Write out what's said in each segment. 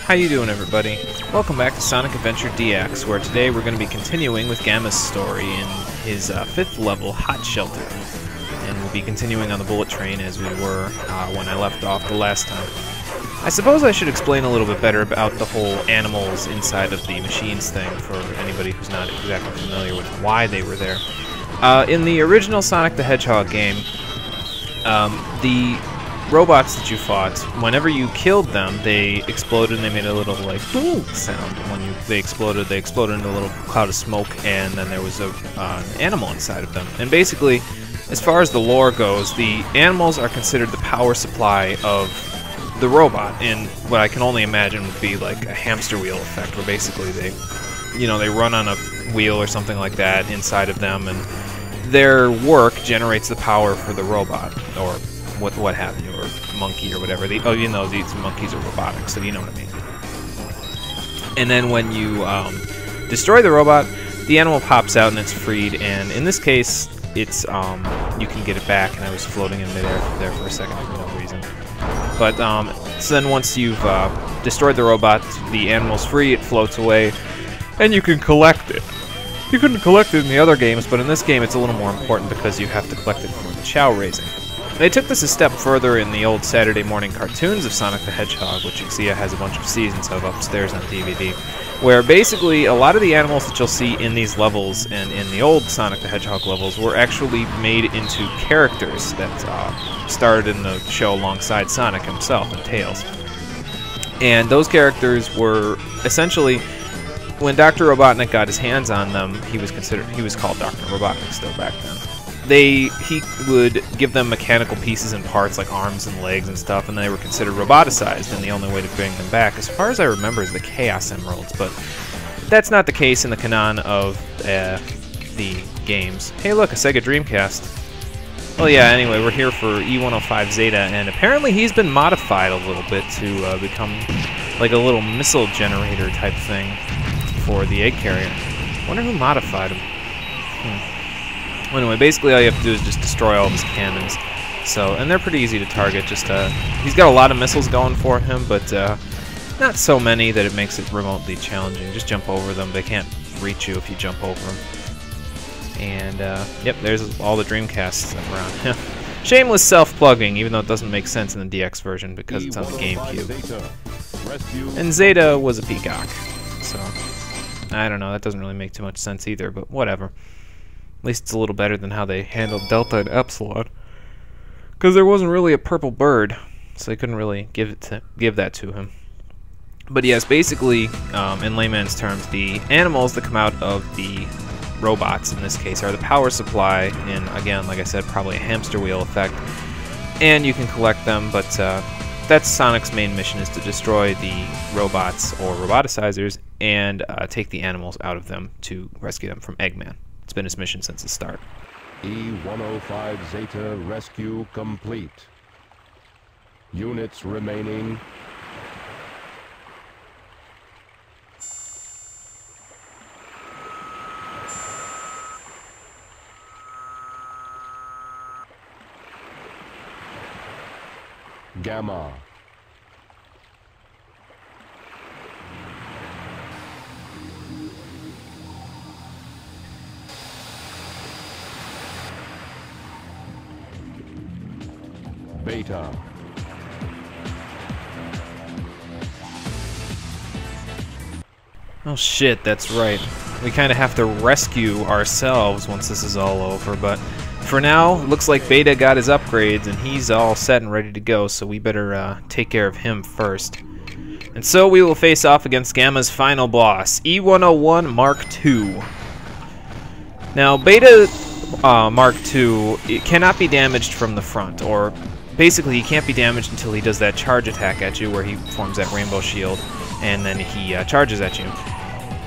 How you doing, everybody? Welcome back to Sonic Adventure DX, where today we're going to be continuing with Gamma's story in his 5th level, Hot Shelter. And we'll be continuing on the bullet train as we were when I left off the last time. I suppose I should explain a little bit better about the whole animals inside of the machines thing for anybody who's not exactly familiar with why they were there. In the original Sonic the Hedgehog game, the robots that you fought, whenever you killed them, they exploded and they made a little, like, boom sound. When they exploded into a little cloud of smoke, and then there was an animal inside of them. And basically, as far as the lore goes, the animals are considered the power supply of the robot, in what I can only imagine would be like a hamster wheel effect, where basically they run on a wheel or something like that inside of them, and their work generates the power for the robot, or what have you, or monkey or whatever. These monkeys are robotic, so you know what I mean. And then when you destroy the robot, the animal pops out and it's freed, and in this case, it's you can get it back, and I was floating in midair there for a second for no reason. But so then once you've destroyed the robot, the animal's free, it floats away, and you can collect it. You couldn't collect it in the other games, but in this game it's a little more important because you have to collect it for the chow raising. They took this a step further in the old Saturday morning cartoons of Sonic the Hedgehog, which Zeta has a bunch of seasons of upstairs on DVD, where basically a lot of the animals that you'll see in these levels and in the old Sonic the Hedgehog levels were actually made into characters that started in the show alongside Sonic himself and Tails. And those characters were essentially, when Dr. Robotnik got his hands on them, he was called Dr. Robotnik still back then. He would give them mechanical pieces and parts like arms and legs and stuff, and they were considered roboticized, and the only way to bring them back, as far as I remember, is the Chaos Emeralds, but that's not the case in the canon of the games. Hey look, a Sega Dreamcast. Well, yeah, anyway, we're here for E105 Zeta, and apparently he's been modified a little bit to become like a little missile generator type thing for the egg carrier. Wonder who modified him. Well, anyway, basically all you have to do is just destroy all of his cannons. And they're pretty easy to target. Just he's got a lot of missiles going for him, but not so many that it makes it remotely challenging. Just jump over them. They can't reach you if you jump over them. And yep, there's all the Dreamcasts around him. Shameless self-plugging, even though it doesn't make sense in the DX version because it's on the GameCube. And Zeta was a peacock, so I don't know. That doesn't really make too much sense either, but whatever. At least it's a little better than how they handled Delta and Epsilon, because there wasn't really a purple bird, so they couldn't really give that to him. But yes, basically, in layman's terms, the animals that come out of the robots, in this case, are the power supply, in, again, like I said, probably a hamster wheel effect, and you can collect them, but that's Sonic's main mission, is to destroy the robots or roboticizers and take the animals out of them to rescue them from Eggman. It's been his mission since the start. E105 Zeta rescue complete. Units remaining. Gamma. Beta. Oh shit, that's right. We kind of have to rescue ourselves once this is all over, but for now, it looks like Beta got his upgrades and he's all set and ready to go, so we better take care of him first. And so we will face off against Gamma's final boss, E101 Mark II. Now, Beta Mark II, it cannot be damaged from the front, or basically, he can't be damaged until he does that charge attack at you, where he forms that rainbow shield, and then he charges at you.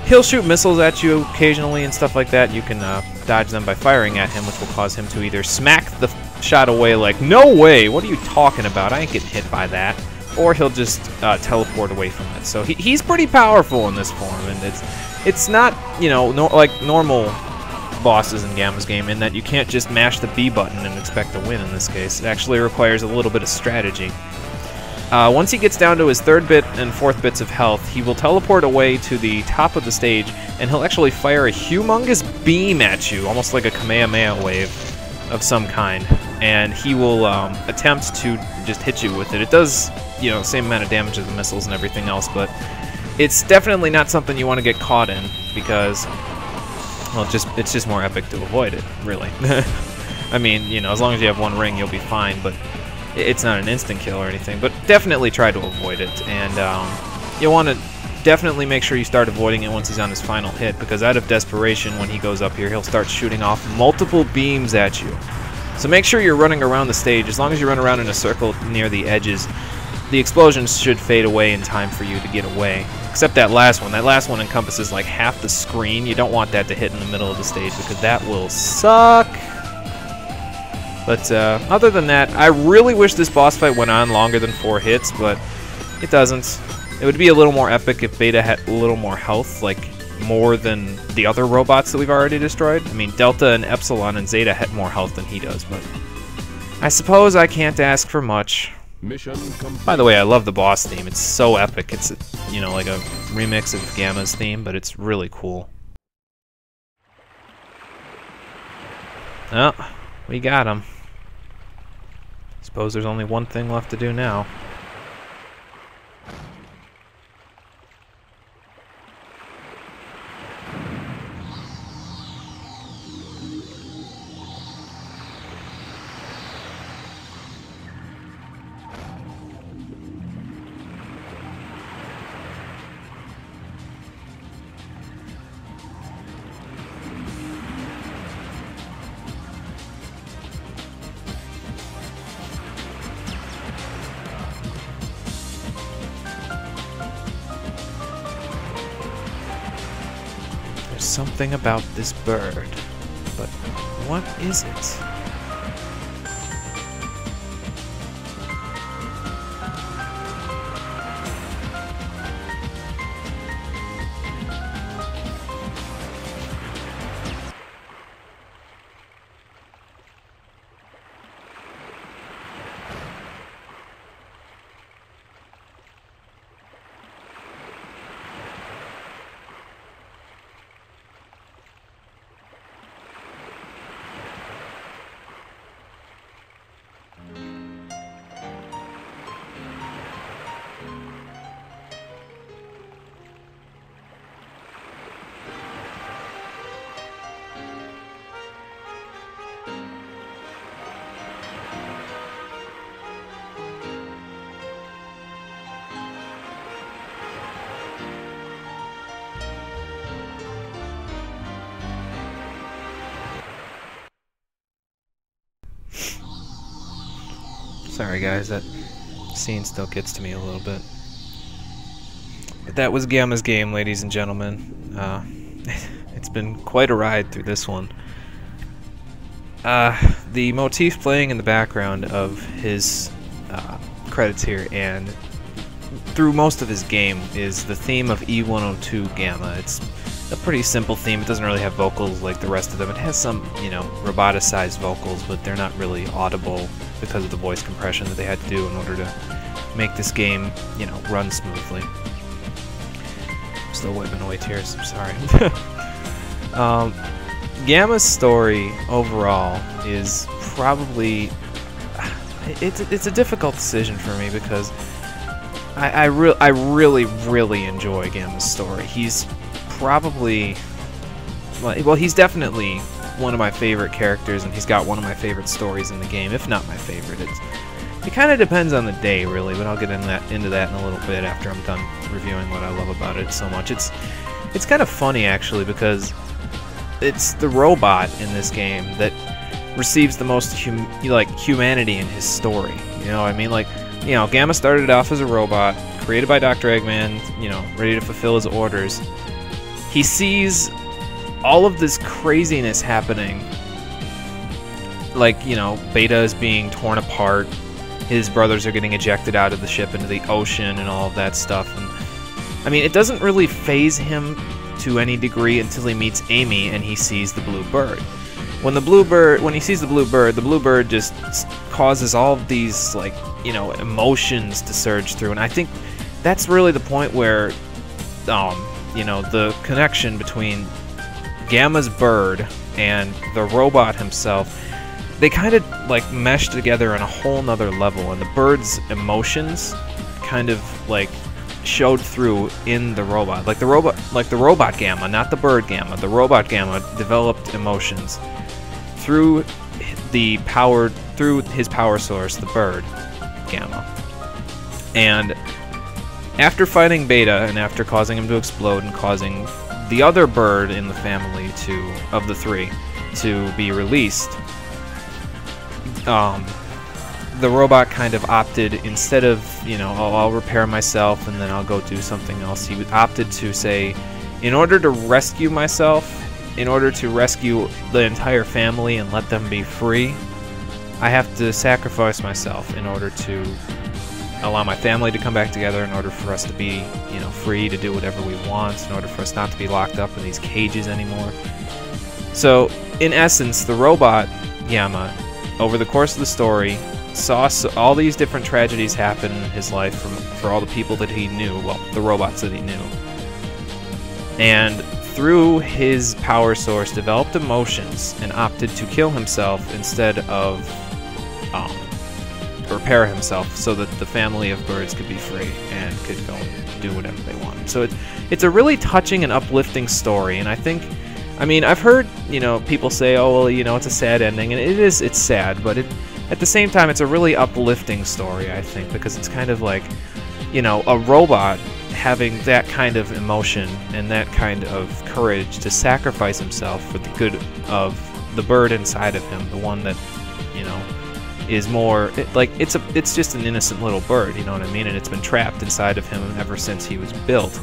He'll shoot missiles at you occasionally and stuff like that. You can dodge them by firing at him, which will cause him to either smack the shot away like, no way, what are you talking about? I ain't getting hit by that. Or he'll just teleport away from it. So he's pretty powerful in this form, and it's not, like normal bosses in Gamma's game, in that you can't just mash the B button and expect to win in this case. It actually requires a little bit of strategy. Once he gets down to his 3rd bit and 4th bits of health, he will teleport away to the top of the stage, and he'll actually fire a humongous beam at you, almost like a Kamehameha wave of some kind, and he will attempt to just hit you with it. It does, you know, same amount of damage as the missiles and everything else, but it's definitely not something you want to get caught in, because, well, it's just more epic to avoid it, really. I mean, you know, as long as you have 1 ring, you'll be fine, but it's not an instant kill or anything, but definitely try to avoid it, and you'll want to definitely make sure you start avoiding it once he's on his final hit, because out of desperation, when he goes up here, he'll start shooting off multiple beams at you. So make sure you're running around the stage. As long as you run around in a circle near the edges, the explosions should fade away in time for you to get away. Except that last one. That last one encompasses like half the screen. You don't want that to hit in the middle of the stage, because that will suck. But other than that, I really wish this boss fight went on longer than 4 hits, but it doesn't. It would be a little more epic if Beta had a little more health, like more than the other robots that we've already destroyed. I mean, Delta and Epsilon and Zeta had more health than he does, but I suppose I can't ask for much. Mission complete. By the way, I love the boss theme. It's so epic. It's, you know, like a remix of Gamma's theme, but it's really cool. Oh, we got him. Suppose there's only one thing left to do now. Something about this bird, but what is it? Sorry guys, that scene still gets to me a little bit. But that was Gamma's game, ladies and gentlemen. It's been quite a ride through this one. The motif playing in the background of his credits here and through most of his game is the theme of E102 Gamma. It's a pretty simple theme. It doesn't really have vocals like the rest of them. It has some, you know, roboticized vocals, but they're not really audible because of the voice compression that they had to do in order to make this game, you know, run smoothly. I'm still wiping away tears, I'm sorry. Gamma's story overall is probably... It's a difficult decision for me because I really enjoy Gamma's story. He's probably... Well, he's definitely one of my favorite characters, and he's got one of my favorite stories in the game, if not my favorite. It kind of depends on the day, really, but I'll get into that in a little bit after I'm done reviewing what I love about it so much. It's kind of funny, actually, because it's the robot in this game that receives the most humanity in his story. You know what I mean? Like, you know, Gamma started off as a robot, created by Dr. Eggman, you know, ready to fulfill his orders. He sees all of this craziness happening, like, you know, Beta is being torn apart, his brothers are getting ejected out of the ship into the ocean and all of that stuff. And I mean, it doesn't really faze him to any degree until he meets Amy and he sees the blue bird. when he sees the blue bird just causes all of these, like, you know, emotions to surge through. And I think that's really the point where, you know, the connection between Gamma's bird and the robot himself, they kind of like mesh together on a whole nother level, and the bird's emotions kind of like showed through in the robot. Like the robot Gamma, not the bird Gamma. The robot Gamma developed emotions through his power source, the bird Gamma. And after fighting Beta and after causing him to explode and causing the other bird in the family of the three to be released, the robot kind of opted, instead of, you know, I'll repair myself and then I'll go do something else, he opted to say, in order to rescue myself, in order to rescue the entire family and let them be free, I have to sacrifice myself in order to allow my family to come back together, in order for us to be, you know, free to do whatever we want, in order for us not to be locked up in these cages anymore. So, in essence, the robot Gamma, over the course of the story, saw all these different tragedies happen in his life for all the people that he knew, well, the robots that he knew. And through his power source, developed emotions and opted to kill himself instead of repair himself, so that the family of birds could be free and could go and do whatever they wanted. So it's a really touching and uplifting story, and I think, I mean, I've heard, you know, people say, oh, well, you know, it's a sad ending, and it's sad, but at the same time, it's a really uplifting story, I think, because it's kind of like, you know, a robot having that kind of emotion and that kind of courage to sacrifice himself for the good of the bird inside of him, the one that, you know, is more, it's just an innocent little bird, you know what I mean? And it's been trapped inside of him ever since he was built.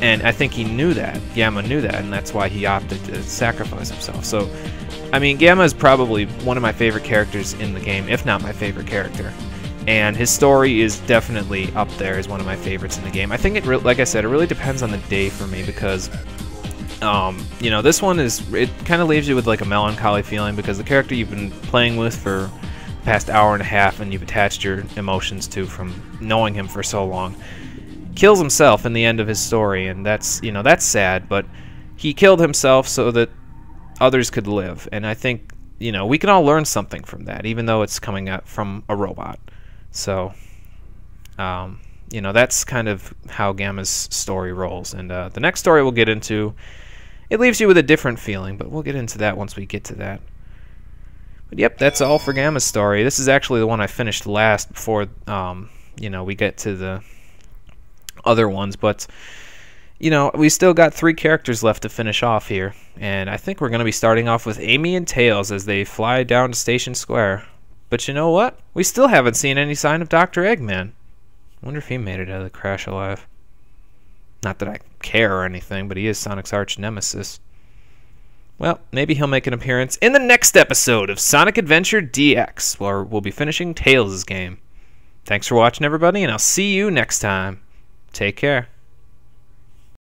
And I think he knew that. Gamma knew that, and that's why he opted to sacrifice himself. So, I mean, Gamma is probably one of my favorite characters in the game, if not my favorite character. And his story is definitely up there as one of my favorites in the game. I think like I said, it really depends on the day for me, because you know, this one it kind of leaves you with like a melancholy feeling, because the character you've been playing with for the past hour and a half and you've attached your emotions to from knowing him for so long, kills himself in the end of his story, and that's, you know, that's sad, but he killed himself so that others could live. And I think, you know, we can all learn something from that, even though it's coming out from a robot. So, you know, that's kind of how Gamma's story rolls. And the next story we'll get into, it leaves you with a different feeling, but we'll get into that once we get to that. But yep, that's all for Gamma's story. This is actually the one I finished last before, you know, we get to the other ones. But, you know, we still got 3 characters left to finish off here. And I think we're going to be starting off with Amy and Tails as they fly down to Station Square. But you know what? We still haven't seen any sign of Dr. Eggman. I wonder if he made it out of the crash alive. Not that I care or anything, but he is Sonic's arch nemesis. Well, maybe he'll make an appearance in the next episode of Sonic Adventure DX, where we'll be finishing Tails' game. Thanks for watching, everybody, and I'll see you next time. Take care.